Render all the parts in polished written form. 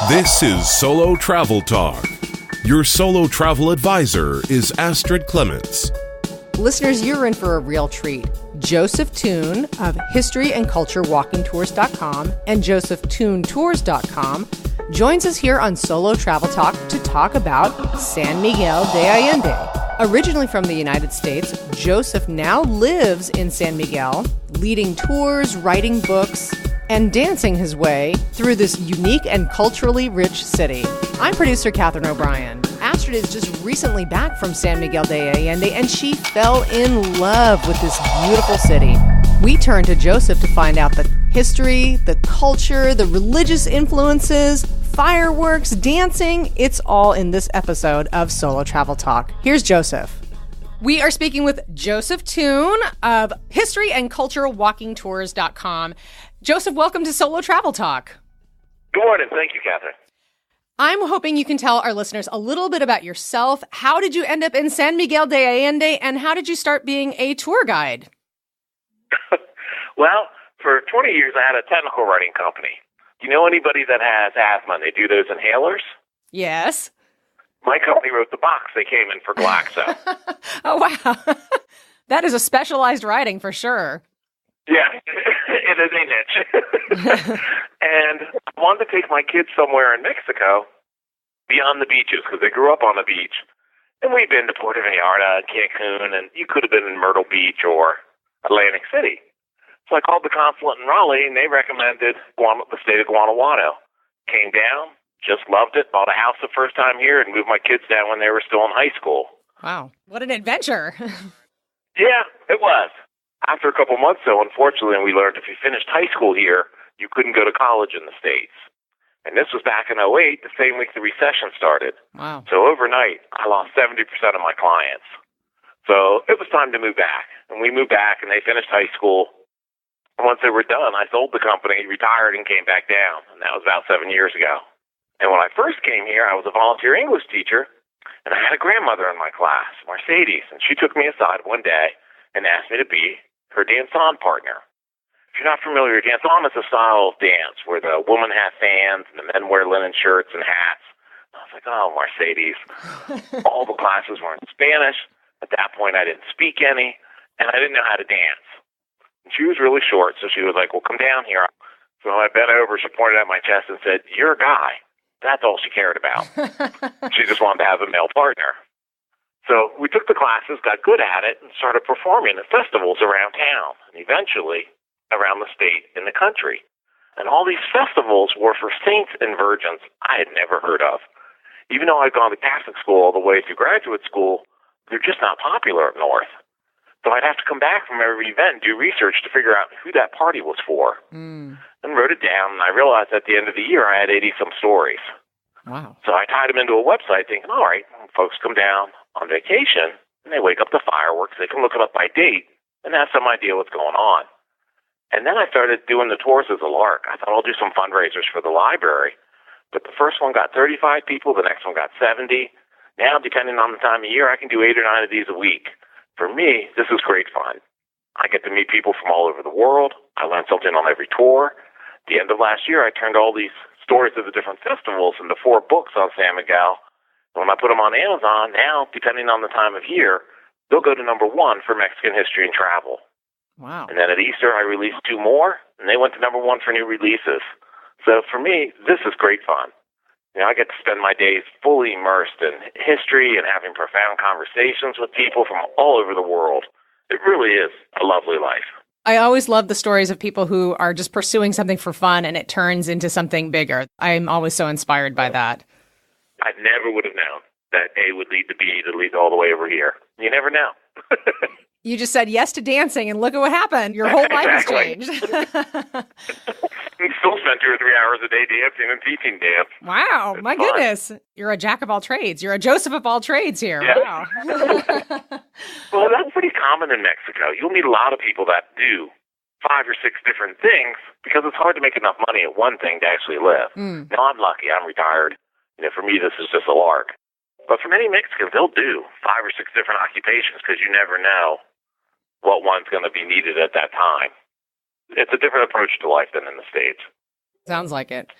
This is Solo Travel Talk. Your solo travel advisor is Astrid Clements. Listeners, you're in for a real treat. Joseph Toone of historyandculturewalkingtours.com and josephtoonetours.com joins us here on Solo Travel Talk to talk about San Miguel de Allende. Originally from the United States, Joseph now lives in San Miguel, leading tours, writing books, and dancing his way through this unique and culturally rich city. I'm producer Catherine O'Brien. Astrid is just recently back from San Miguel de Allende, and she fell in love with this beautiful city. We turn to Joseph to find out the history, the culture, the religious influences, fireworks, dancing. It's all in this episode of Solo Travel Talk. Here's Joseph. We are speaking with Joseph Toone of historyandculturewalkingtours.com. Joseph, welcome to Solo Travel Talk. Good morning. Thank you, Catherine. I'm hoping you can tell our listeners a little bit about yourself. How did you end up in San Miguel de Allende, and how did you start being a tour guide? Well, for 20 years, I had a technical writing company. Do you know anybody that has asthma and they do those inhalers? Yes. My company wrote the box they came in for Glaxo. Oh, wow. That is a specialized writing for sure. Yeah, it is a niche. And I wanted to take my kids somewhere in Mexico beyond the beaches because they grew up on the beach. And we've been to Puerto Vallarta and Cancun, and you could have been in Myrtle Beach or Atlantic City. So I called the consulate in Raleigh, and they recommended the state of Guanajuato. Came down, just loved it, bought a house the first time here, and moved my kids down when they were still in high school. Wow, what an adventure. Yeah, it was. After a couple months, though, unfortunately, we learned if you finished high school here, you couldn't go to college in the States. And this was back in 2008, the same week the recession started. Wow. So overnight, I lost 70% of my clients. So it was time to move back. And we moved back, and they finished high school. And once they were done, I sold the company, retired, and came back down. And that was about 7 years ago. And when I first came here, I was a volunteer English teacher, and I had a grandmother in my class, Mercedes, and she took me aside one day and asked me to be her dance-on partner. If you're not familiar, dance-on is a style of dance where the woman has fans and the men wear linen shirts and hats. I was like, oh, Mercedes. All the classes were in Spanish. At that point, I didn't speak any, and I didn't know how to dance. And she was really short, so she was like, well, come down here. So I bent over, she pointed at my chest and said, you're a guy. That's all she cared about. She just wanted to have a male partner. So we took the classes, got good at it, and started performing at festivals around town, and eventually around the state and the country. And all these festivals were for saints and virgins I had never heard of. Even though I'd gone to Catholic school all the way through graduate school, they're just not popular up north. So I'd have to come back from every event and do research to figure out who that party was for. And wrote it down, and I realized at the end of the year I had 80-some stories. Wow. So I tied them into a website thinking, all right, folks come down on vacation, and they wake up to fireworks. They can look it up by date and have some idea what's going on. And then I started doing the tours as a lark. I thought I'll do some fundraisers for the library. But the first one got 35 people. The next one got 70. Now, depending on the time of year, I can do 8 or 9 of these a week. For me, this is great fun. I get to meet people from all over the world. I learn something on every tour. At the end of last year, I turned all these stories of the different festivals into 4 books on San Miguel. When I put them on Amazon, now, depending on the time of year, they'll go to number 1 for Mexican history and travel. Wow. And then at Easter, I released 2 more, and they went to number 1 for new releases. So for me, this is great fun. You know, I get to spend my days fully immersed in history and having profound conversations with people from all over the world. It really is a lovely life. I always love the stories of people who are just pursuing something for fun and it turns into something bigger. I'm always so inspired by that. I never would have known that A would lead to B to lead all the way over here. You never know. You just said yes to dancing, and look at what happened. Your whole life has changed. I still spend 2 or 3 hours a day dancing and teaching dance. Wow, my goodness. You're a jack of all trades. You're a Joseph of all trades here. Yeah. Wow. Well, that's pretty common in Mexico. You'll meet a lot of people that do 5 or 6 different things because it's hard to make enough money at one thing to actually live. Now, I'm lucky. I'm retired. You know, for me, this is just a lark. But for many Mexicans, they'll do 5 or 6 different occupations because you never know what one's going to be needed at that time. It's a different approach to life than in the States. Sounds like it.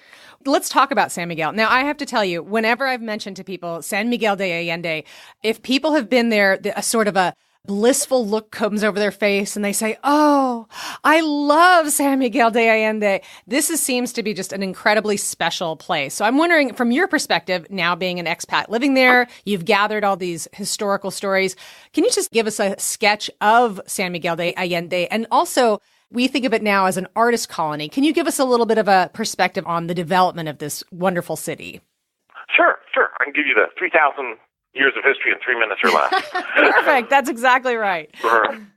Let's talk about San Miguel. Now, I have to tell you, whenever I've mentioned to people San Miguel de Allende, if people have been there, a sort of a blissful look comes over their face and they say, oh, I love San Miguel de Allende. Seems to be just an incredibly special place. So I'm wondering, from your perspective, now being an expat living there, you've gathered all these historical stories. Can you just give us a sketch of San Miguel de Allende? And also, we think of it now as an artist colony. Can you give us a little bit of a perspective on the development of this wonderful city? Sure. I can give you the 3,000 years of history in 3 minutes or less. Perfect. That's exactly right. From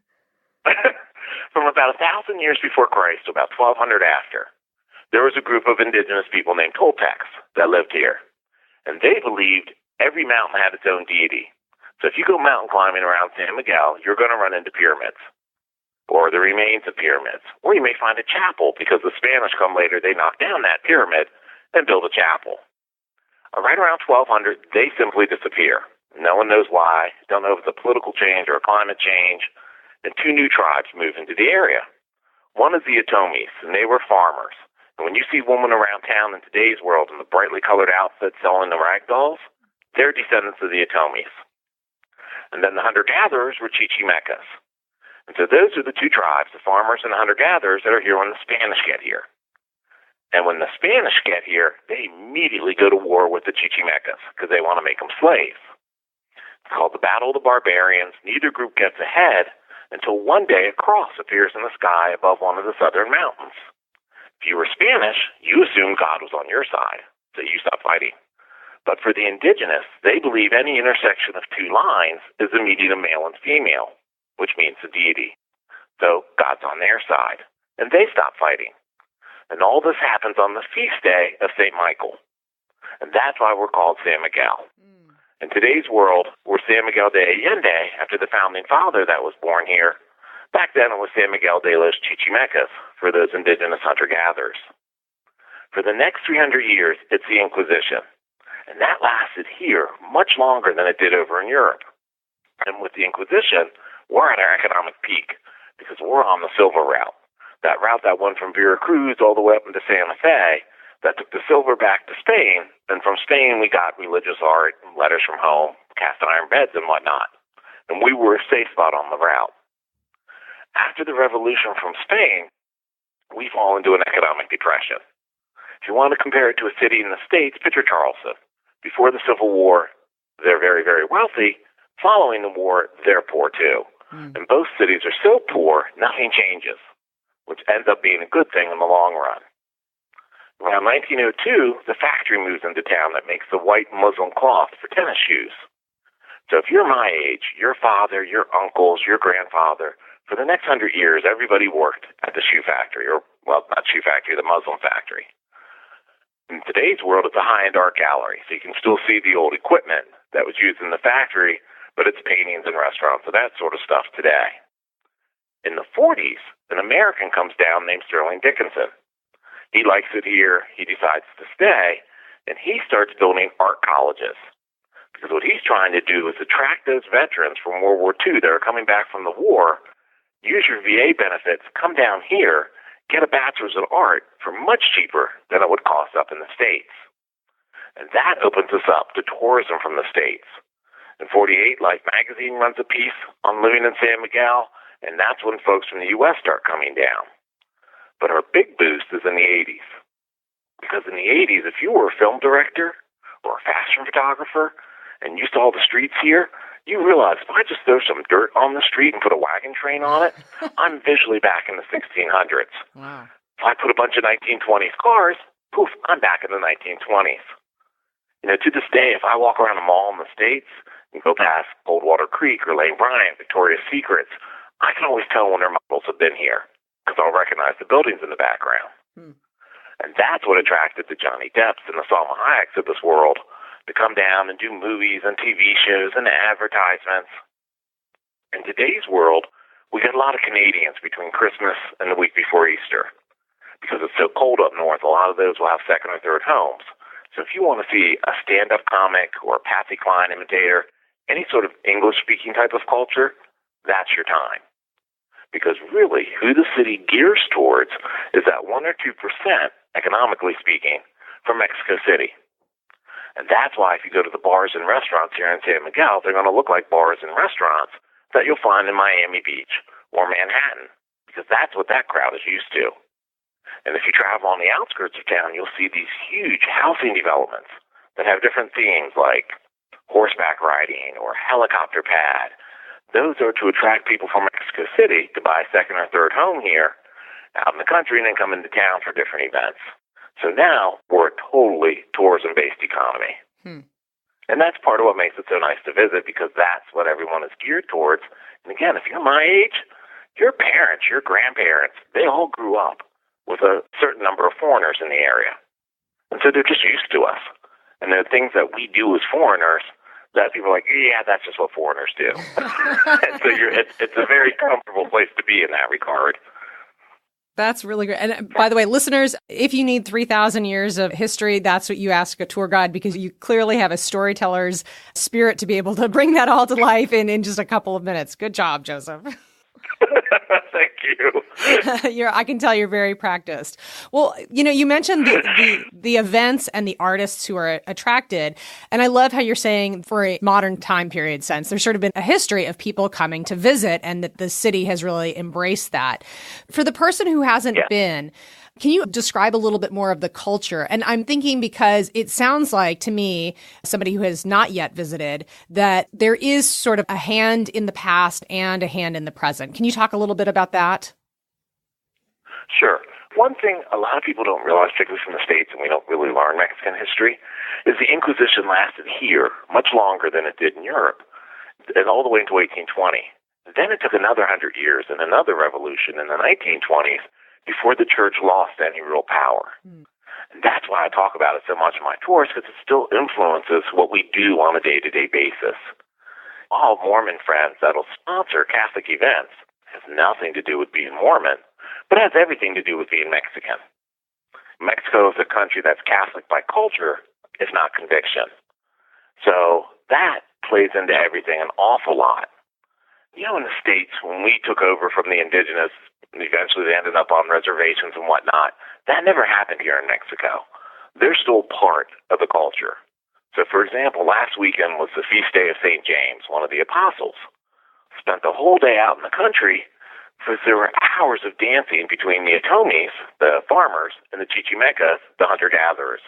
about 1,000 years before Christ to about 1,200 after, there was a group of indigenous people named Toltecs that lived here. And they believed every mountain had its own deity. So if you go mountain climbing around San Miguel, you're going to run into pyramids, or the remains of pyramids. Or you may find a chapel, because the Spanish come later, they knock down that pyramid and build a chapel. Right around 1200, they simply disappear. No one knows why. Don't know if it's a political change or a climate change. And 2 new tribes move into the area. One is the Atomis, and they were farmers. And when you see women around town in today's world in the brightly colored outfits selling the rag dolls, they're descendants of the Atomis. And then the hunter-gatherers were Chichimecas. And so those are the 2 tribes, the farmers and the hunter-gatherers, that are here when the Spanish get here. And when the Spanish get here, they immediately go to war with the Chichimecas because they want to make them slaves. It's called the Battle of the Barbarians. Neither group gets ahead until one day a cross appears in the sky above one of the southern mountains. If you were Spanish, you assumed God was on your side, so you stopped fighting. But for the indigenous, they believe any intersection of 2 lines is the meeting of male and female, which means the deity. So God's on their side, and they stop fighting. And all this happens on the feast day of St. Michael. And that's why we're called San Miguel. In today's world, we're San Miguel de Allende, after the founding father that was born here. Back then, it was San Miguel de los Chichimecas, for those indigenous hunter-gatherers. For the next 300 years, it's the Inquisition. And that lasted here much longer than it did over in Europe. And with the Inquisition, we're at our economic peak, because we're on the silver route. That route that went from Veracruz all the way up into Santa Fe, that took the silver back to Spain, and from Spain we got religious art, letters from home, cast iron beds and whatnot. And we were a safe spot on the route. After the revolution from Spain, we fall into an economic depression. If you want to compare it to a city in the States, picture Charleston. Before the Civil War, they're very, very wealthy. Following the war, they're poor too. And both cities are so poor, nothing changes, which ends up being a good thing in the long run. Around 1902, the factory moves into town that makes the white muslin cloth for tennis shoes. So if you're my age, your father, your uncles, your grandfather, for the next 100 years, everybody worked at the shoe factory, or, well, not shoe factory, the muslin factory. In today's world, it's a high-end art gallery, so you can still see the old equipment that was used in the factory, but it's paintings and restaurants and that sort of stuff today. In the 40s, an American comes down named Sterling Dickinson. He likes it here, he decides to stay, and he starts building art colleges. Because what he's trying to do is attract those veterans from World War II that are coming back from the war, use your VA benefits, come down here, get a bachelor's in art for much cheaper than it would cost up in the States. And that opens us up to tourism from the States. In 48, Life magazine runs a piece on living in San Miguel, and that's when folks from the U.S. start coming down. But our big boost is in the 80s. Because in the 80s, if you were a film director or a fashion photographer and you saw the streets here, you realize if I just throw some dirt on the street and put a wagon train on it, I'm visually back in the 1600s. Wow. If I put a bunch of 1920s cars, poof, I'm back in the 1920s. You know, to this day, if I walk around a mall in the States and go past Coldwater Creek or Lane Bryant, Victoria's Secrets, I can always tell when their models have been here because I'll recognize the buildings in the background. And that's what attracted the Johnny Depps and the Salma Hayeks of this world to come down and do movies and TV shows and advertisements. In today's world, we get a lot of Canadians between Christmas and the week before Easter. Because it's so cold up north, a lot of those will have second or third homes. So if you want to see a stand-up comic or a Patsy Cline imitator, any sort of English-speaking type of culture, that's your time. Because really, who the city gears towards is that 1 or 2%, economically speaking, from Mexico City. And that's why if you go to the bars and restaurants here in San Miguel, they're going to look like bars and restaurants that you'll find in Miami Beach or Manhattan, because that's what that crowd is used to. And if you travel on the outskirts of town, you'll see these huge housing developments that have different themes like horseback riding or helicopter pad. Those are to attract people from Mexico City to buy a second or third home here out in the country and then come into town for different events. So now we're a totally tourism-based economy. And that's part of what makes it so nice to visit, because that's what everyone is geared towards. And again, if you're my age, your parents, your grandparents, they all grew up with a certain number of foreigners in the area. And so they're just used to us. And there are things that we do as foreigners that people are like, yeah, that's just what foreigners do. And so it's a very comfortable place to be in that regard. That's really great. And by the way, listeners, if you need 3,000 years of history, that's what you ask a tour guide, because you clearly have a storyteller's spirit to be able to bring that all to life in just a couple of minutes. Good job, Joseph. Thank you. I can tell you're very practiced. Well, you mentioned the events and the artists who are attracted. And I love how you're saying for a modern time period sense, there's sort of been a history of people coming to visit and that the city has really embraced that. For the person who hasn't been, can you describe a little bit more of the culture? And I'm thinking, because it sounds like to me, somebody who has not yet visited, that there is sort of a hand in the past and a hand in the present. Can you talk a little bit about that? Sure. One thing a lot of people don't realize, particularly from the States, and we don't really learn Mexican history, is the Inquisition lasted here much longer than it did in Europe, and all the way into 1820. Then it took another 100 years and another revolution in the 1920s before the church lost any real power. And that's why I talk about it so much in my tours, because it still influences what we do on a day-to-day basis. All Mormon friends that'll sponsor Catholic events has nothing to do with being Mormon, but has everything to do with being Mexican. Mexico is a country that's Catholic by culture, if not conviction. So that plays into everything an awful lot. In the States, when we took over from the indigenous, and eventually they ended up on reservations and whatnot, that never happened here in Mexico. They're still part of the culture. So, for example, last weekend was the feast day of St. James, one of the apostles. Spent the whole day out in the country because there were hours of dancing between the Atomes, the farmers, and the Chichimecas, the hunter-gatherers.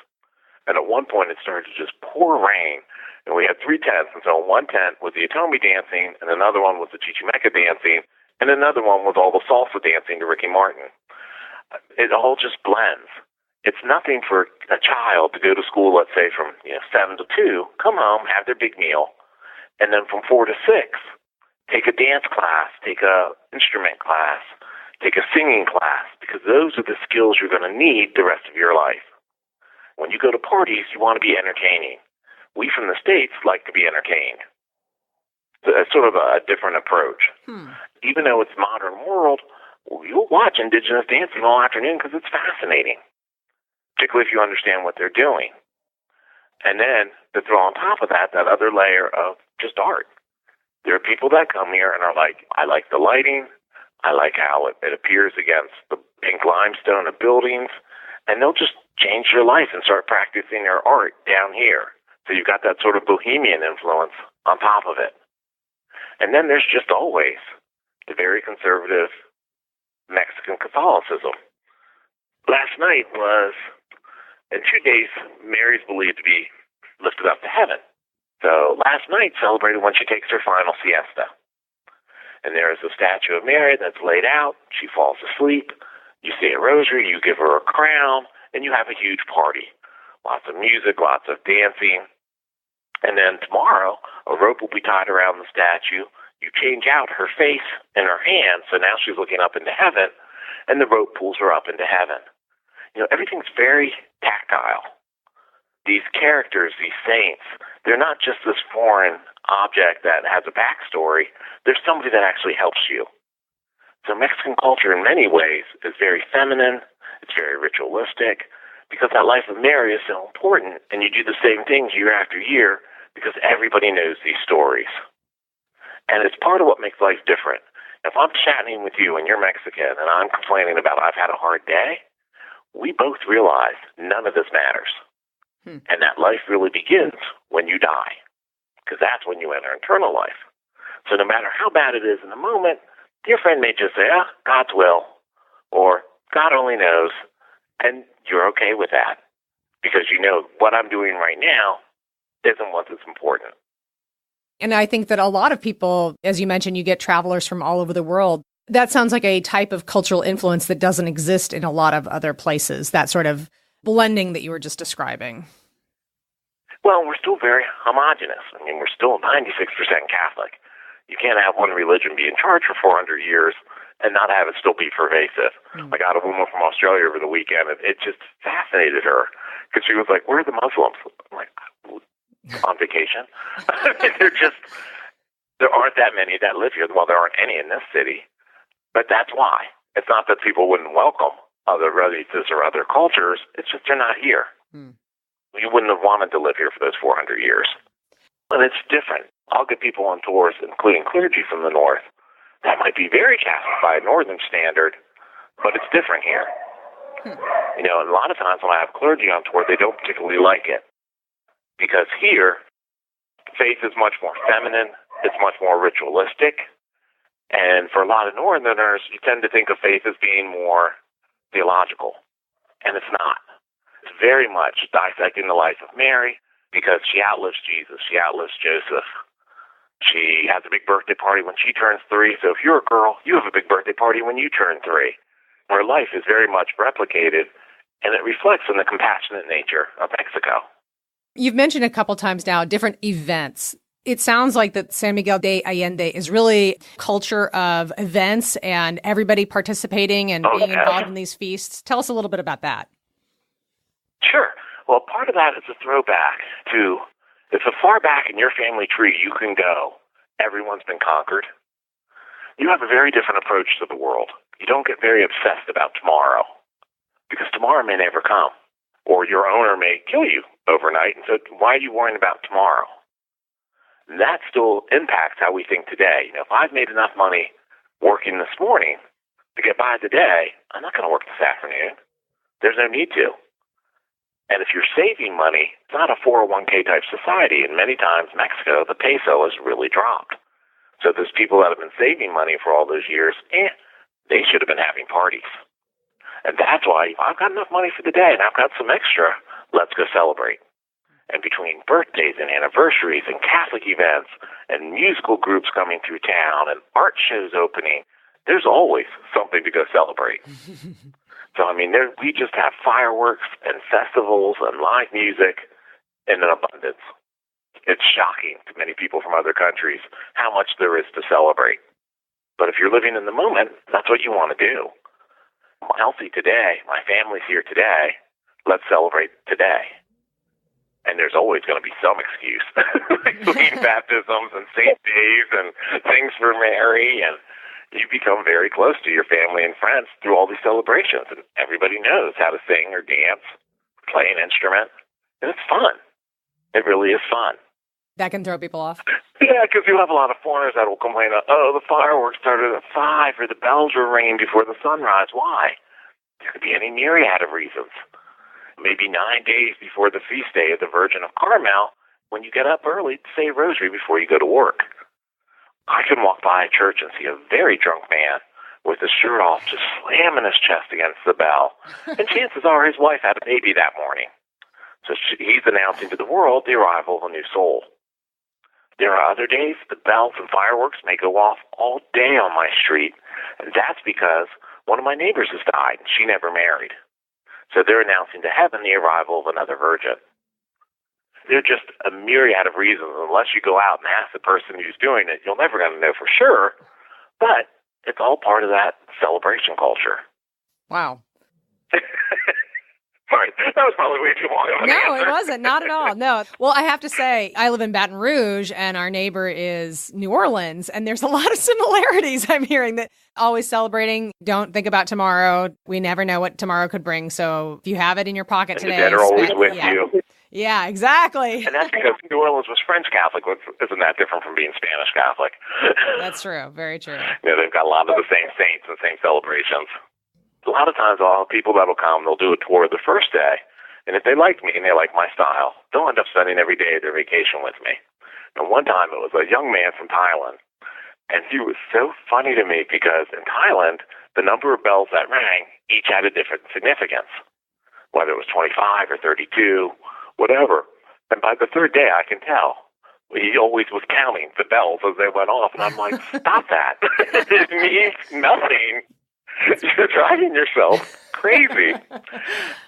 And at one point it started to just pour rain, and we had 3 tents. And so one tent was the Atome dancing, and another one was the Chichimeca dancing, and another one was all the salsa dancing to Ricky Martin. It all just blends. It's nothing for a child to go to school, let's say from 7 to 2, come home, have their big meal, and then from 4 to 6, take a dance class, take a instrument class, take a singing class, because those are the skills you're going to need the rest of your life. When you go to parties, you want to be entertaining. We from the States like to be entertained. So that's sort of a different approach. Even though it's modern world, you'll watch indigenous dancing all afternoon because it's fascinating, particularly if you understand what they're doing. And then to throw on top of that other layer of just art. There are people that come here and are like, I like the lighting, I like how it appears against the pink limestone of buildings, and they'll just change their life and start practicing their art down here. So you've got that sort of bohemian influence on top of it. And then there's just always the very conservative Mexican Catholicism. Last night was, in 2 days, Mary's believed to be lifted up to heaven. So last night celebrated when she takes her final siesta. And there is a statue of Mary that's laid out. She falls asleep. You say a rosary, you give her a crown, and you have a huge party. Lots of music, lots of dancing. And then tomorrow, a rope will be tied around the statue. You change out her face and her hands, so now she's looking up into heaven, and the rope pulls her up into heaven. Everything's very tactile. These characters, these saints, they're not just this foreign object that has a backstory. There's somebody that actually helps you. So Mexican culture in many ways is very feminine. It's very ritualistic because that life of Mary is so important, and you do the same things year after year because everybody knows these stories. And it's part of what makes life different. If I'm chatting with you and you're Mexican and I'm complaining about I've had a hard day, we both realize none of this matters. And that life really begins when you die, because that's when you enter eternal life. So no matter how bad it is in the moment, your friend may just say, God's will, or God only knows, and you're okay with that, because you know what I'm doing right now isn't what's important. And I think that a lot of people, as you mentioned, you get travelers from all over the world. That sounds like a type of cultural influence that doesn't exist in a lot of other places, that sort of blending that you were just describing. Well, we're still very homogenous. I mean, we're still 96% Catholic. You can't have one religion be in charge for 400 years and not have it still be pervasive. I got a woman from Australia over the weekend, and it just fascinated her because she was like, where are the Muslims? I'm like, on vacation? There aren't that many that live here. Well, there aren't any in this city. But that's why. It's not that people wouldn't welcome other races or other cultures. It's just they're not here. You wouldn't have wanted to live here for those 400 years. And it's different. I'll get people on tours, including clergy from the north, that might be very Catholic by northern standard, but it's different here. You know, and a lot of times when I have clergy on tour, they don't particularly like it. Because here, faith is much more feminine, it's much more ritualistic, and for a lot of northerners, you tend to think of faith as being more theological, and it's not. It's very much dissecting the life of Mary, because she outlives Jesus, she outlives Joseph. She has a big birthday party when she turns 3, so if you're a girl, you have a big birthday party when you turn 3. Her life is very much replicated, and it reflects on the compassionate nature of Mexico. You've mentioned a couple times now different events. It sounds like that San Miguel de Allende is really a culture of events and everybody participating and being involved in these feasts. Tell us a little bit about that. Sure. Well, part of that is a throwback to, if so far back in your family tree you can go, everyone's been conquered. You have a very different approach to the world. You don't get very obsessed about tomorrow, because tomorrow may never come, or your owner may kill you overnight, and so why are you worrying about tomorrow? And that still impacts how we think today. You know, if I've made enough money working this morning to get by the day, I'm not going to work this afternoon. There's no need to. And if you're saving money, it's not a 401k type society. And many times, Mexico, the peso has really dropped. So those people that have been saving money for all those years, they should have been having parties. And that's why I've got enough money for the day and I've got some extra. Let's go celebrate. And between birthdays and anniversaries and Catholic events and musical groups coming through town and art shows opening, there's always something to go celebrate. So, I mean, we just have fireworks and festivals and live music in an abundance. It's shocking to many people from other countries how much there is to celebrate. But if you're living in the moment, that's what you want to do. I'm healthy today. My family's here today. Let's celebrate today. And there's always going to be some excuse between baptisms and saint days and things for Mary, and you become very close to your family and friends through all these celebrations, and everybody knows how to sing or dance, play an instrument, and it's fun. It really is fun. That can throw people off. Yeah, because you'll have a lot of foreigners that will complain, the fireworks started at 5 or the bells were ringing before the sunrise. Why? There could be any myriad of reasons. Maybe 9 days before the feast day of the Virgin of Carmel, when you get up early to say a rosary before you go to work. I can walk by a church and see a very drunk man with his shirt off just slamming his chest against the bell. And chances are his wife had a baby that morning. So he's announcing to the world the arrival of a new soul. There are other days the bells and fireworks may go off all day on my street, and that's because one of my neighbors has died and she never married. So they're announcing to heaven the arrival of another virgin. There are just a myriad of reasons. Unless you go out and ask the person who's doing it, you're never going to know for sure. But it's all part of that celebration culture. Wow. Sorry, that was probably way too long of an answer. No, it wasn't. Not at all. No. Well, I have to say, I live in Baton Rouge, and our neighbor is New Orleans, and there's a lot of similarities I'm hearing. That always celebrating, don't think about tomorrow. We never know what tomorrow could bring. So if you have it in your pocket and today. The dead are always with you. Yeah, exactly. And that's because New Orleans was French Catholic, which isn't that different from being Spanish Catholic. That's true. Very true. They've got a lot of the same saints and same celebrations. A lot of times, I'll have people that'll come, they'll do a tour the first day, and if they like me and they like my style, they'll end up spending every day of their vacation with me. And one time, it was a young man from Thailand, and he was so funny to me because in Thailand, the number of bells that rang each had a different significance, whether it was 25 or 32, whatever. And by the third day, I can tell. He always was counting the bells as they went off, and I'm like, stop that. It means nothing. You're driving yourself crazy.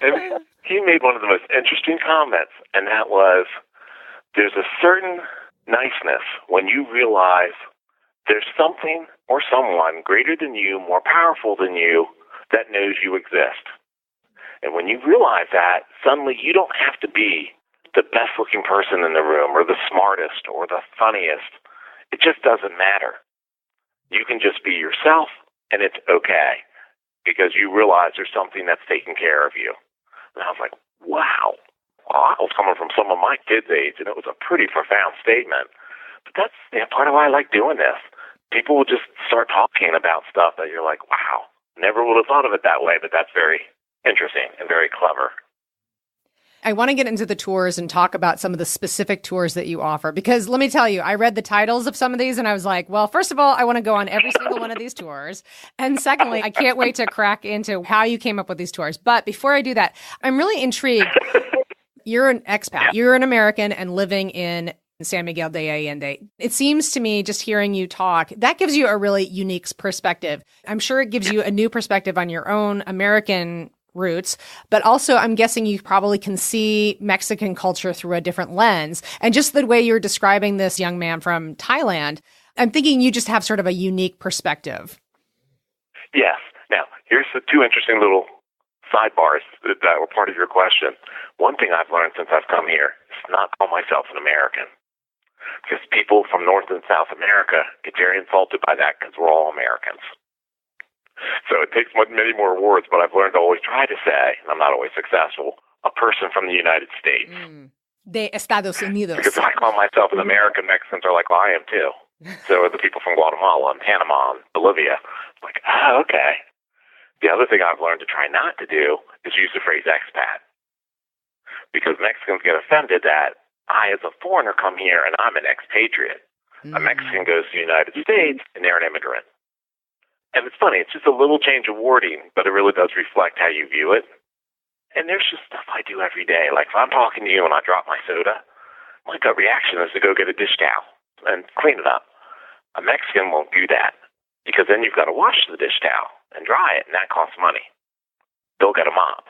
And he made one of the most interesting comments, and that was, there's a certain niceness when you realize there's something or someone greater than you, more powerful than you, that knows you exist. And when you realize that, suddenly you don't have to be the best-looking person in the room or the smartest or the funniest. It just doesn't matter. You can just be yourself, and it's okay because you realize there's something that's taking care of you. And I was like, wow. Well, I was coming from some of my kids' age, and it was a pretty profound statement. But that's part of why I like doing this. People will just start talking about stuff that you're like, wow, never would have thought of it that way, but that's very interesting and very clever. I want to get into the tours and talk about some of the specific tours that you offer, because let me tell you, I read the titles of some of these and I was like, well, first of all, I want to go on every single one of these tours. And secondly, I can't wait to crack into how you came up with these tours. But before I do that, I'm really intrigued. You're an expat. You're an American and living in San Miguel de Allende. It seems to me, just hearing you talk, that gives you a really unique perspective. I'm sure it gives you a new perspective on your own American roots, but also I'm guessing you probably can see Mexican culture through a different lens. And just the way you're describing this young man from Thailand, I'm thinking you just have sort of a unique perspective. Yes. Now, here's the two interesting little sidebars that were part of your question. One thing I've learned since I've come here is not call myself an American. Because people from North and South America get very insulted by that because we're all Americans. So it takes many more words, but I've learned to always try to say, and I'm not always successful, a person from the United States. De Estados Unidos. Because if I call myself an American, Mexicans are like, well, I am too. So are the people from Guatemala and Panama and Bolivia. It's like, oh, okay. The other thing I've learned to try not to do is use the phrase expat. Because Mexicans get offended that I, as a foreigner, come here and I'm an expatriate. A Mexican goes to the United States and they're an immigrant. And it's funny, it's just a little change of wording, but it really does reflect how you view it. And there's just stuff I do every day. Like if I'm talking to you and I drop my soda, my gut reaction is to go get a dish towel and clean it up. A Mexican won't do that because then you've got to wash the dish towel and dry it, and that costs money. They'll get a mop.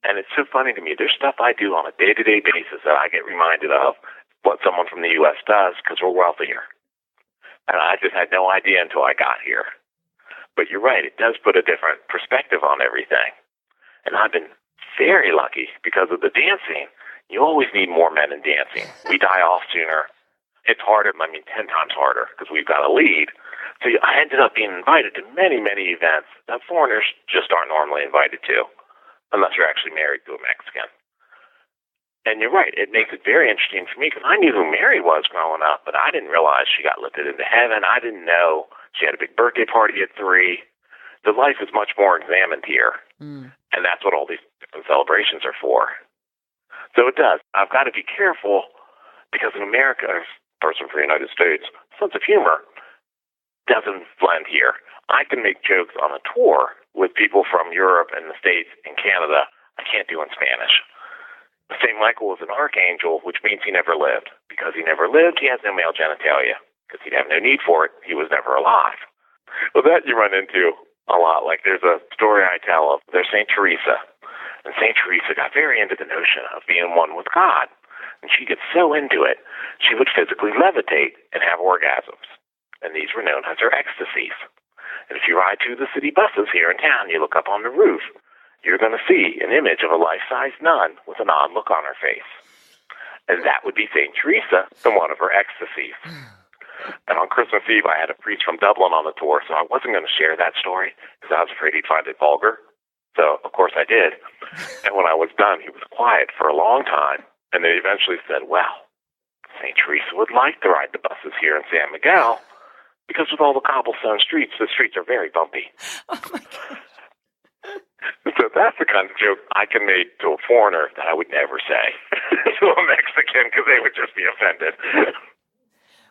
And it's so funny to me. There's stuff I do on a day-to-day basis that I get reminded of what someone from the U.S. does because we're wealthier. And I just had no idea until I got here. But you're right, it does put a different perspective on everything. And I've been very lucky because of the dancing. You always need more men in dancing. We die off sooner. It's harder, 10 times harder because we've got a lead. So I ended up being invited to many, many events that foreigners just aren't normally invited to, unless you're actually married to a Mexican. And you're right, it makes it very interesting for me because I knew who Mary was growing up, but I didn't realize she got lifted into heaven. I didn't know she had a big birthday party at 3. The life is much more examined here, and that's what all these different celebrations are for. So it does. I've got to be careful because in America, as a person from the United States, sense of humor doesn't blend here. I can make jokes on a tour with people from Europe and the States and Canada I can't do in Spanish. St. Michael was an archangel, which means he never lived. Because he never lived, he has no male genitalia. Because he'd have no need for it, he was never alive. Well, that you run into a lot. Like there's a story I tell of, there's St. Teresa. And St. Teresa got very into the notion of being one with God. And she gets so into it, she would physically levitate and have orgasms. And these were known as her ecstasies. And if you ride to the city buses here in town, you look up on the roof, you're going to see an image of a life-size nun with an odd look on her face. And that would be St. Teresa in one of her ecstasies. And on Christmas Eve, I had a priest from Dublin on the tour, so I wasn't going to share that story because I was afraid he'd find it vulgar. So, of course, I did. And when I was done, he was quiet for a long time. And then he eventually said, well, St. Teresa would like to ride the buses here in San Miguel because with all the cobblestone streets, the streets are very bumpy. Oh, my God. So that's the kind of joke I can make to a foreigner that I would never say to a Mexican because they would just be offended.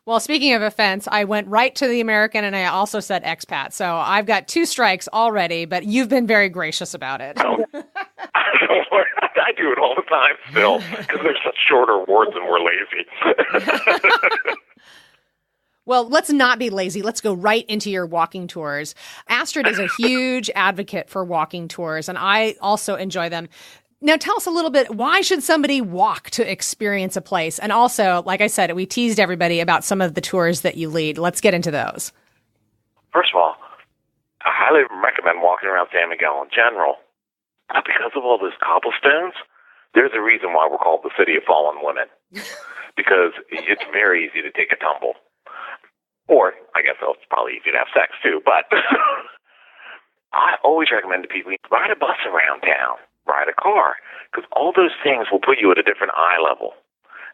Well, speaking of offense, I went right to the American and I also said expat. So I've got 2 strikes already, but you've been very gracious about it. Oh, I do it all the time still because they're such shorter words and we're lazy. Well, let's not be lazy. Let's go right into your walking tours. Astrid is a huge advocate for walking tours, and I also enjoy them. Now, tell us a little bit, why should somebody walk to experience a place? And also, like I said, we teased everybody about some of the tours that you lead. Let's get into those. First of all, I highly recommend walking around San Miguel in general. Because of all those cobblestones, there's a reason why we're called the City of Fallen Women. Because it's very easy to take a tumble. Or, I guess it's probably easy to have sex, too. But I always recommend to people, ride a bus around town, ride a car, because all those things will put you at a different eye level.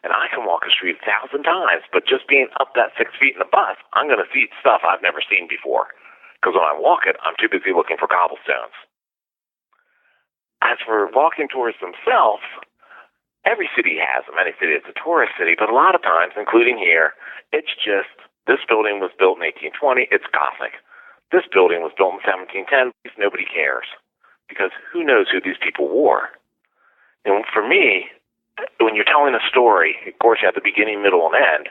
And I can walk a street 1,000 times, but just being up that 6 feet in the bus, I'm going to see stuff I've never seen before. Because when I walk it, I'm too busy looking for cobblestones. As for walking tours themselves, every city has them. Any city is a tourist city, but a lot of times, including here, it's just, this building was built in 1820, it's Gothic. This building was built in 1710, nobody cares. Because who knows who these people were? And for me, when you're telling a story, of course you have the beginning, middle, and end.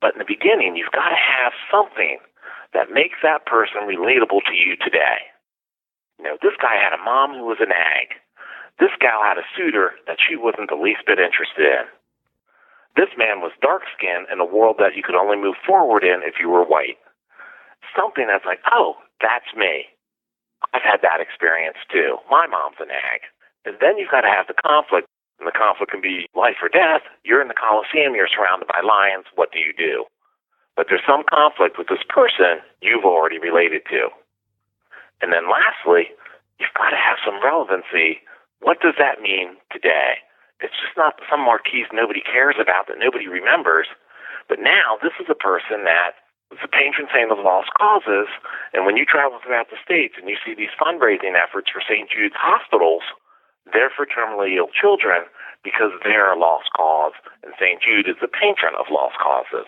But in the beginning, you've got to have something that makes that person relatable to you today. You know, this guy had a mom who was a nag. This gal had a suitor that she wasn't the least bit interested in. This man was dark-skinned in a world that you could only move forward in if you were white. Something that's like, oh, that's me. I've had that experience too. My mom's a nag. And then you've got to have the conflict, and the conflict can be life or death. You're in the Coliseum, you're surrounded by lions, what do you do? But there's some conflict with this person you've already related to. And then lastly, you've got to have some relevancy. What does that mean today? It's just not some marquise nobody cares about that nobody remembers. But now this is a person that is a patron saint of lost causes. And when you travel throughout the States and you see these fundraising efforts for St. Jude's hospitals, they're for terminally ill children because they're a lost cause. And St. Jude is the patron of lost causes.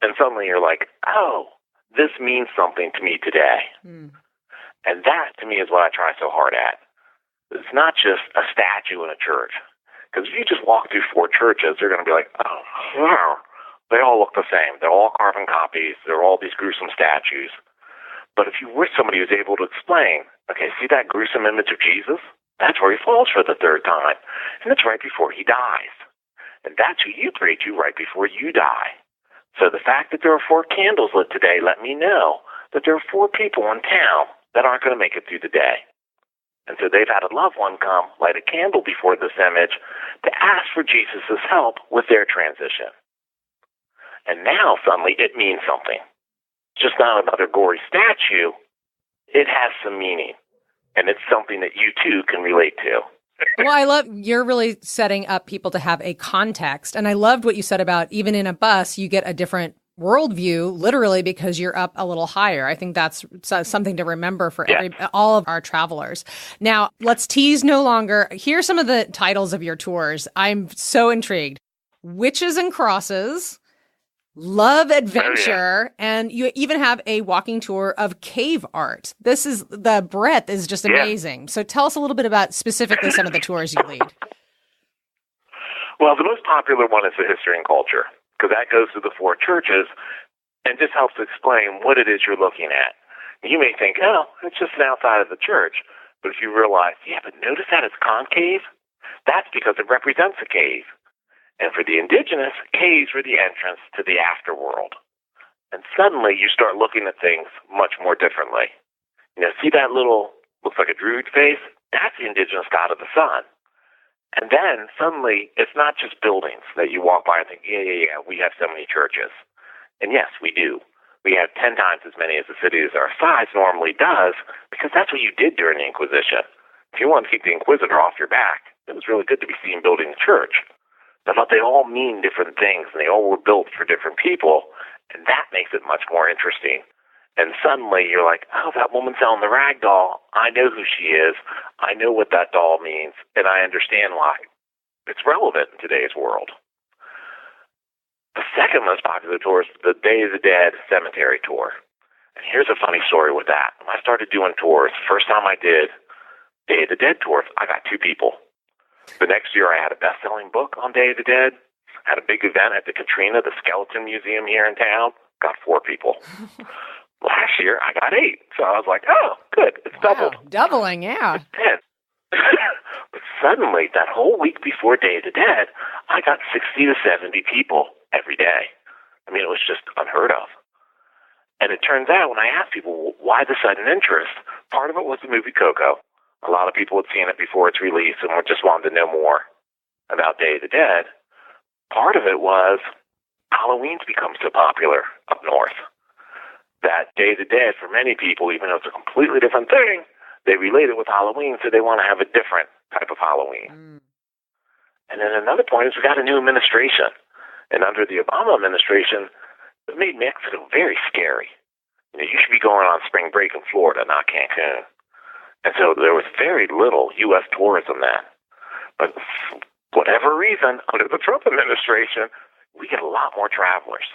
And suddenly you're like, oh, this means something to me today. And that, to me, is what I try so hard at. It's not just a statue in a church. Because if you just walk through 4 churches, they're going to be like, oh, wow, they all look the same. They're all carbon copies. They're all these gruesome statues. But if you were somebody who's able to explain, okay, see that gruesome image of Jesus? That's where he falls for the 3rd time. And it's right before he dies. And that's who you pray to right before you die. So the fact that there are 4 candles lit today let me know that there are 4 people in town that aren't going to make it through the day. And so they've had a loved one come, light a candle before this image to ask for Jesus' help with their transition. And now, suddenly, it means something. It's just not another gory statue. It has some meaning. And it's something that you, too, can relate to. Well, I love, you're really setting up people to have a context. And I loved what you said about even in a bus, you get a different worldview, literally, because you're up a little higher. I think that's something to remember for all of our travelers. Now, let's tease no longer. Here's some of the titles of your tours. I'm so intrigued. Witches and Crosses, Love Adventure, and you even have a walking tour of cave art. This is, the breadth is just amazing. So tell us a little bit about specifically some of the tours you lead. Well, the most popular one is the history and culture, because that goes to the 4 churches and just helps explain what it is you're looking at. You may think, oh, it's just an outside of the church. But if you realize, yeah, but notice that it's concave? That's because it represents a cave. And for the indigenous, caves were the entrance to the afterworld. And suddenly you start looking at things much more differently. You know, see that little, looks like a druid face? That's the indigenous god of the sun. And then suddenly it's not just buildings that you walk by and think, yeah, we have so many churches. And yes, we do. We have 10 times as many as a city as our size normally does, because that's what you did during the Inquisition. If you wanted to keep the Inquisitor off your back, it was really good to be seen building the church. But they all mean different things, and they all were built for different people, and that makes it much more interesting. And suddenly you're like, oh, that woman selling the rag doll, I know who she is. I know what that doll means, and I understand why it's relevant in today's world. The second most popular tour is the Day of the Dead Cemetery Tour. And here's a funny story with that. When I started doing tours, the first time I did Day of the Dead tours, I got 2 people. The next year I had a best-selling book on Day of the Dead, had a big event at the Katrina, the Skeleton Museum here in town, got 4 people. Last year I got 8. So I was like, oh, good, it's doubled. Doubling, yeah. It's 10. But suddenly, that whole week before Day of the Dead, I got 60 to 70 people every day. I mean, it was just unheard of. And it turns out, when I asked people, why the sudden interest, part of it was the movie Coco. A lot of people had seen it before its release and just wanted to know more about Day of the Dead. Part of it was Halloween's become so popular up north that Day of the Dead, for many people, even though it's a completely different thing, they relate it with Halloween, so they want to have a different type of Halloween. And then another point is we got a new administration. And under the Obama administration, it made Mexico very scary. You know, you should be going on spring break in Florida, not Cancun. And so there was very little U.S. tourism then. But for whatever reason, under the Trump administration, we get a lot more travelers.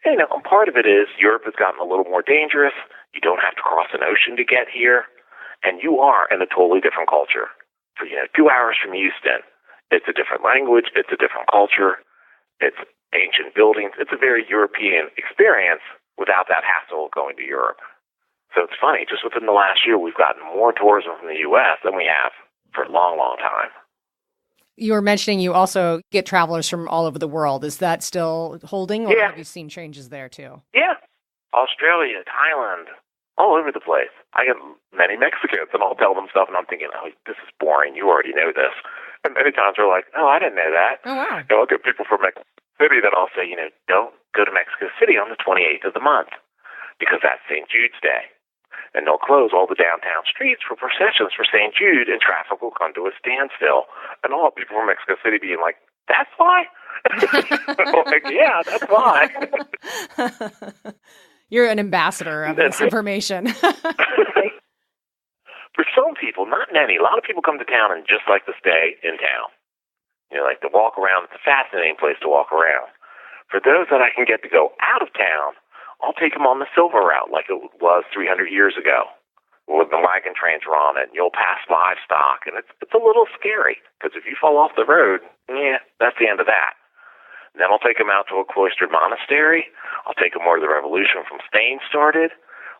And, you know, part of it is Europe has gotten a little more dangerous. You don't have to cross an ocean to get here. And you are in a totally different culture. For, 2 hours from Houston, it's a different language, it's a different culture, it's ancient buildings. It's a very European experience without that hassle of going to Europe. So it's funny, just within the last year, we've gotten more tourism from the U.S. than we have for a long, long time. You were mentioning you also get travelers from all over the world. Is that still holding, or have you seen changes there too? Yeah. Australia, Thailand, all over the place. I get many Mexicans, and I'll tell them stuff, and I'm thinking, oh, this is boring. You already know this. And many times they're like, oh, I didn't know that. Oh, wow. I'll get people from Mexico City that I'll say, don't go to Mexico City on the 28th of the month because that's St. Jude's Day. And they'll close all the downtown streets for processions for St. Jude, and traffic will come to a standstill. And all people from Mexico City being like, that's why? Like, yeah, that's why. You're an ambassador of this information. For some people, not many, a lot of people come to town and just like to stay in town. Like to walk around. It's a fascinating place to walk around. For those that I can get to go out of town, I'll take them on the Silver Route like it was 300 years ago. When the wagon trains are on it, and you'll pass livestock, and it's a little scary, because if you fall off the road, that's the end of that. And then I'll take them out to a cloistered monastery. I'll take them where the revolution from Spain started.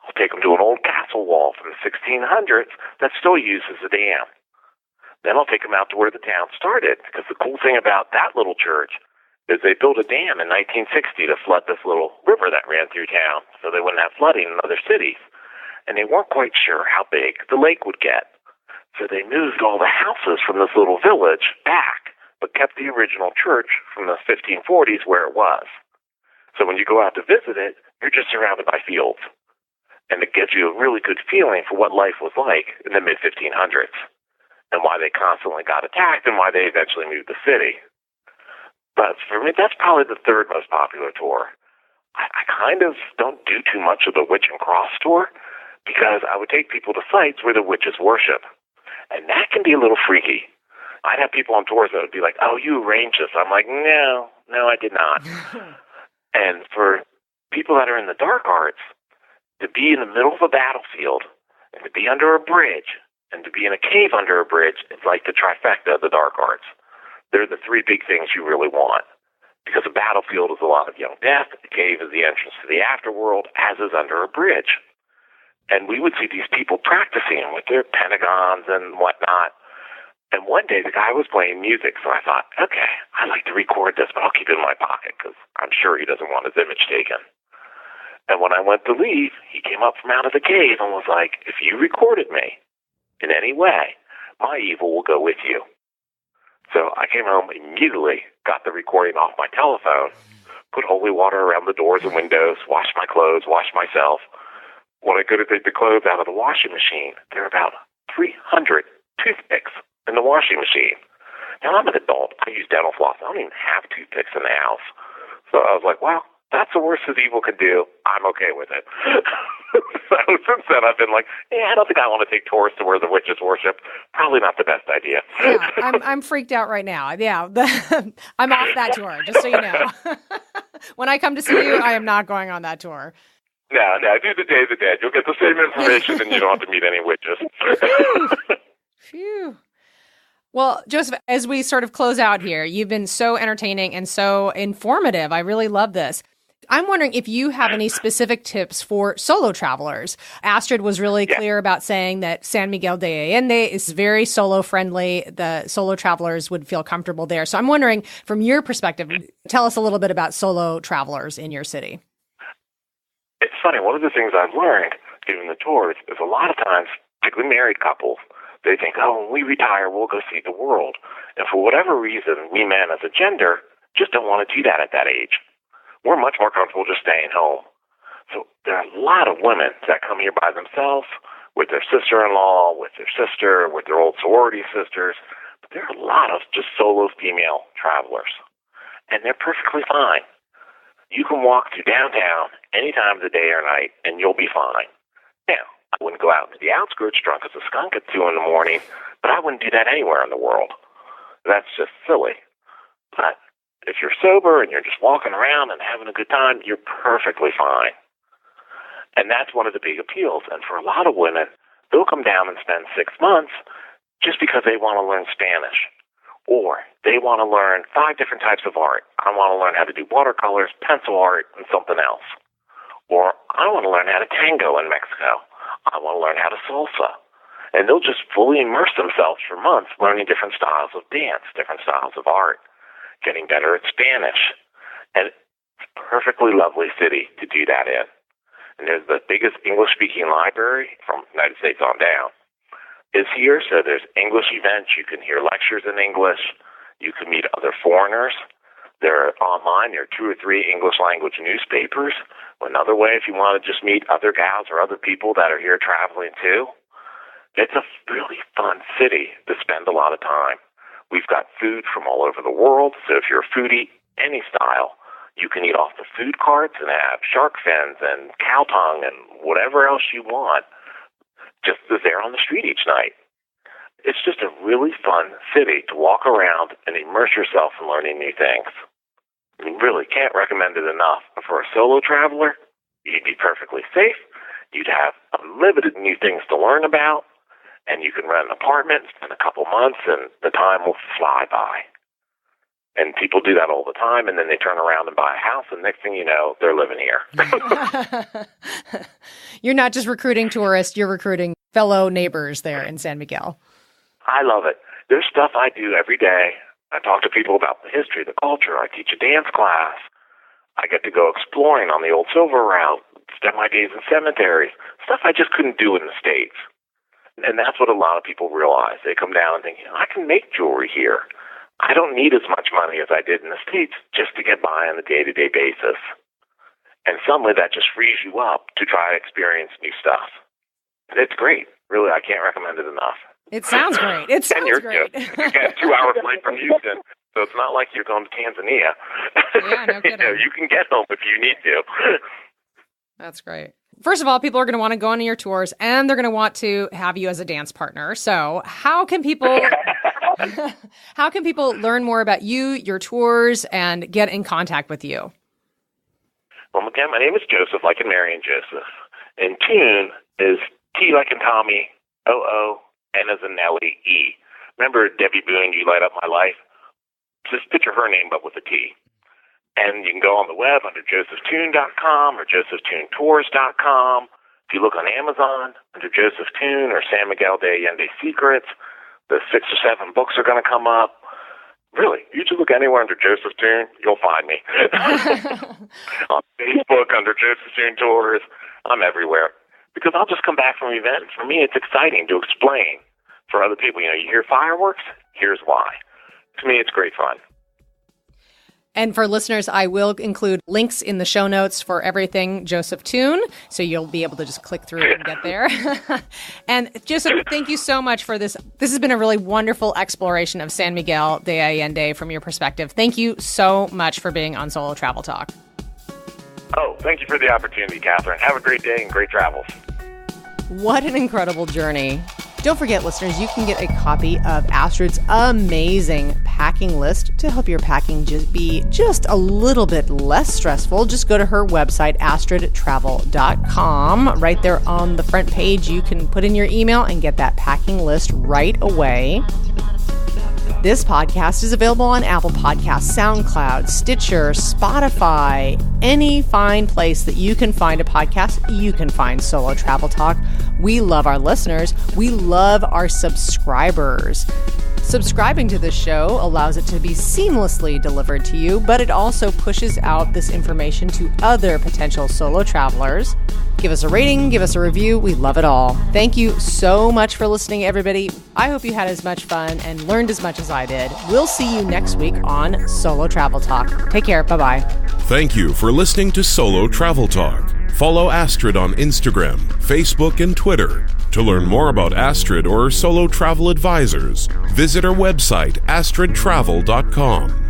I'll take them to an old castle wall from the 1600s that still uses a dam. Then I'll take them out to where the town started, because the cool thing about that little church is they built a dam in 1960 to flood this little river that ran through town so they wouldn't have flooding in other cities. And they weren't quite sure how big the lake would get. So they moved all the houses from this little village back, but kept the original church from the 1540s where it was. So when you go out to visit it, you're just surrounded by fields. And it gives you a really good feeling for what life was like in the mid-1500s and why they constantly got attacked and why they eventually moved the city. But for me, that's probably the third most popular tour. I kind of don't do too much of the Witch and Cross tour because I would take people to sites where the witches worship. And that can be a little freaky. I'd have people on tours that would be like, oh, you arranged this. I'm like, no, I did not. And for people that are in the dark arts, to be in the middle of a battlefield and to be under a bridge and to be in a cave under a bridge, it's like the trifecta of the dark arts. They're the 3 big things you really want. Because a battlefield is a lot of young death, the cave is the entrance to the afterworld, as is under a bridge. And we would see these people practicing with their pentagons and whatnot. And one day the guy was playing music, so I thought, okay, I'd like to record this, but I'll keep it in my pocket because I'm sure he doesn't want his image taken. And when I went to leave, he came up from out of the cave and was like, if you recorded me in any way, my evil will go with you. So I came home immediately, got the recording off my telephone, put holy water around the doors and windows, washed my clothes, washed myself. When I go to take the clothes out of the washing machine, there are about 300 toothpicks in the washing machine Now, I'm an adult. I use dental floss. I don't even have toothpicks in the house. So I was like, well, that's the worst that evil could do. I'm okay with it. So since then, I've been like, I don't think I want to take tours to where the witches worship. Probably not the best idea. Yeah, I'm freaked out right now. Yeah, I'm off that tour, just so you know. When I come to see you, I am not going on that tour. No, do the Day of the Dead. You'll get the same information and you don't have to meet any witches. Phew. Well, Joseph, as we sort of close out here, you've been so entertaining and so informative. I really love this. I'm wondering if you have any specific tips for solo travelers. Astrid was really clear about saying that San Miguel de Allende is very solo friendly. The solo travelers would feel comfortable there. So I'm wondering, from your perspective, tell us a little bit about solo travelers in your city. It's funny. One of the things I've learned doing the tours is a lot of times, particularly married couples, they think, when we retire, we'll go see the world. And for whatever reason, we men as a gender just don't want to do that at that age. We're much more comfortable just staying home. So there are a lot of women that come here by themselves, with their sister-in-law, with their sister, with their old sorority sisters. But there are a lot of just solo female travelers. And they're perfectly fine. You can walk through downtown any time of the day or night, and you'll be fine. Now, I wouldn't go out into the outskirts drunk as a skunk at 2 in the morning, but I wouldn't do that anywhere in the world. That's just silly. But if you're sober and you're just walking around and having a good time, you're perfectly fine. And that's one of the big appeals. And for a lot of women, they'll come down and spend 6 months just because they want to learn Spanish. Or they want to learn 5 different types of art. I want to learn how to do watercolors, pencil art, and something else. Or I want to learn how to tango in Mexico. I want to learn how to salsa. And they'll just fully immerse themselves for months learning different styles of dance, different styles of art, getting better at Spanish. And it's a perfectly lovely city to do that in. And there's the biggest English-speaking library from the United States on down is here. So there's English events. You can hear lectures in English. You can meet other foreigners. They're online. There are 2 or 3 English language newspapers. Another way, if you want to just meet other gals or other people that are here traveling too, it's a really fun city to spend a lot of time. We've got food from all over the world. So if you're a foodie, any style, you can eat off the food carts and have shark fins and cow tongue and whatever else you want just as there on the street each night. It's just a really fun city to walk around and immerse yourself in learning new things. I mean, really can't recommend it enough. For a solo traveler, you'd be perfectly safe. You'd have unlimited new things to learn about, and you can rent an apartment, spend a couple months, and the time will fly by. And people do that all the time, and then they turn around and buy a house, and next thing you know, they're living here. You're not just recruiting tourists, you're recruiting fellow neighbors there in San Miguel. I love it. There's stuff I do every day. I talk to people about the history, the culture. I teach a dance class. I get to go exploring on the old silver route, spend my days in cemeteries, stuff I just couldn't do in the States. And that's what a lot of people realize. They come down and think, I can make jewelry here. I don't need as much money as I did in the States just to get by on a day-to-day basis. And suddenly that just frees you up to try to experience new stuff. It's great. Really, I can't recommend it enough. It sounds great. It sounds great. You get 2 hours flight from Houston, so it's not like you're going to Tanzania. Yeah, no kidding. You can get home if you need to. That's great. First of all, people are going to want to go on your tours, and they're going to want to have you as a dance partner. So how can people learn more about you, your tours, and get in contact with you? Well, again, my name is Joseph, like in Mary and Joseph. And Toone is T like in Tommy, O-O, N as in Nellie, E. Remember Debbie Boone, You Light Up My Life? Just picture her name, but with a T. And you can go on the web under josephtoone.com or josephtoonetours.com. If you look on Amazon under Joseph Toone or San Miguel de Allende Secrets, the 6 or 7 books are going to come up. Really, you just look anywhere under Joseph Toone, you'll find me. On Facebook under Joseph Toone Tours, I'm everywhere. Because I'll just come back from an event. For me, it's exciting to explain for other people. You hear fireworks? Here's why. To me, it's great fun. And for listeners, I will include links in the show notes for everything Joseph Toone, so you'll be able to just click through and get there. And Joseph, thank you so much for this. This has been a really wonderful exploration of San Miguel de Allende from your perspective. Thank you so much for being on Solo Travel Talk. Oh, thank you for the opportunity, Catherine. Have a great day and great travels. What an incredible journey. Don't forget, listeners, you can get a copy of Astrid's amazing packing list to help your packing be just a little bit less stressful. Just go to her website, astridtravel.com. Right there on the front page, you can put in your email and get that packing list right away. This podcast is available on Apple Podcasts, SoundCloud, Stitcher, Spotify, any fine place that you can find a podcast, you can find Solo Travel Talk. We love our listeners. We love our subscribers. Subscribing to this show allows it to be seamlessly delivered to you, but it also pushes out this information to other potential solo travelers. Give us a rating, give us a review. We love it all. Thank you so much for listening, everybody. I hope you had as much fun and learned as much as I did. We'll see you next week on Solo Travel Talk. Take care. Bye-bye. Thank you for listening to Solo Travel Talk. Follow Astrid on Instagram, Facebook, and Twitter. To learn more about Astrid or Solo Travel Advisors, visit our website, astridtravel.com.